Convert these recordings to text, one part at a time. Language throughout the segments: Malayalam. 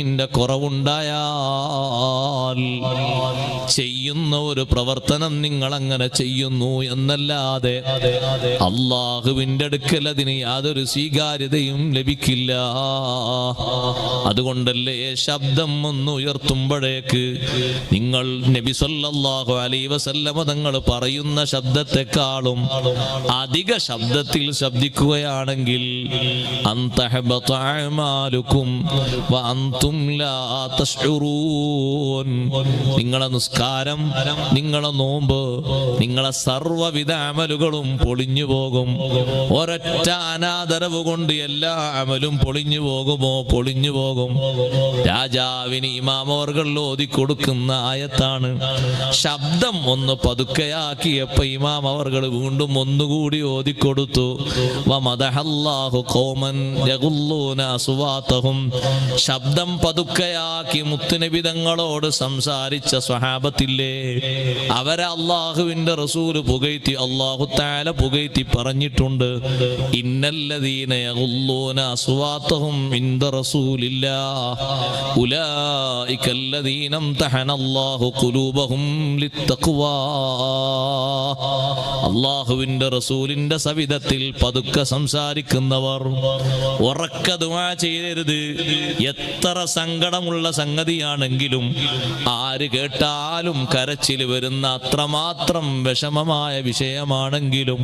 ിന്റെ കുറവുണ്ടായാൽ ചെയ്യുന്ന ഒരു പ്രവർത്തനം നിങ്ങൾ അങ്ങനെ ചെയ്യുന്നു എന്നല്ലാതെ അള്ളാഹുവിന്റെ അടുക്കൽ അതിന് യാതൊരു സ്വീകാര്യതയും ലഭിക്കില്ല. അതുകൊണ്ടല്ലേ ശബ്ദം ഒന്ന് ഉയർത്തുമ്പോഴേക്ക് നിങ്ങൾ നബി സല്ലല്ലാഹു അലൈഹി വസല്ലമ തങ്ങൾ പറയുന്ന ശബ്ദത്തെക്കാളും അധിക ശബ്ദത്തിൽ ശബ്ദിക്കുകയാണെങ്കിൽ അന്തഹബത അഅമാലുകും വ അൻതും നിങ്ങളെ നിസ്കാരം, നിങ്ങളെ നോമ്പ്, നിങ്ങളെ സർവ്വവിധ അമലുകളും പൊളിഞ്ഞു പോകും. ഒരൊറ്റ അനാദരവ് കൊണ്ട് എല്ലാ അമലും പൊളിഞ്ഞു പോകുമോ? പൊളിഞ്ഞു പോകും. രാജാവിന് ഇമാം അവർകൾ ഓതി കൊടുക്കുന്ന ആയത്താണ്. ശബ്ദം ഒന്ന് പതുക്കെയാക്കിയപ്പോ ഇമാം അവർകൾ വീണ്ടും ഒന്നുകൂടി ഓതിക്കൊടുത്തു. വമദഹല്ലാഹു ഖൗമൻ യഗുല്ലൂന അസ്വാതഹും. ശബ്ദം പതുക്കെയാക്കി മുത്തുനബി തങ്ങളോട് സംസാരിച്ച സ്വഹാബത്തില്ലേ, അവരെ അള്ളാഹുവിന്റെ റസൂൽ പുകഴ്ത്തി, അല്ലാഹു തആല പുകഴ്ത്തി പറഞ്ഞിട്ടുണ്ട്, ഇന്നല്ലദീന യഗുല്ലൂന അസ്വാതഹും ഇൻദ റസൂലില്ലാഹ് ഉലൈകല്ലദീന ഇംതഹനല്ലാഹു ഖുലൂബഹും ലിത്തഖ്വാ. അള്ളാഹുവിന്റെ റസൂലിന്റെ സവിധത്തിൽ പതുക്കെ സംസാരിക്കുന്നവർ. ഉറക്കെ ദുആ ചെയ്യരുത്. എത്ര സങ്കടമുള്ള സംഗതിയാണെങ്കിലും ആര് കേട്ടാലും കരച്ചിൽ വരുന്ന അത്രമാത്രം വിഷമമായ വിഷയമാണെങ്കിലും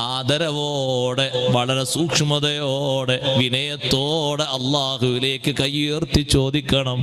ആദരവോടെ, വളരെ സൂക്ഷ്മതയോടെ, വിനയത്തോടെ അള്ളാഹുവിലേക്ക് കൈയുയർത്തി ചോദിക്കണം.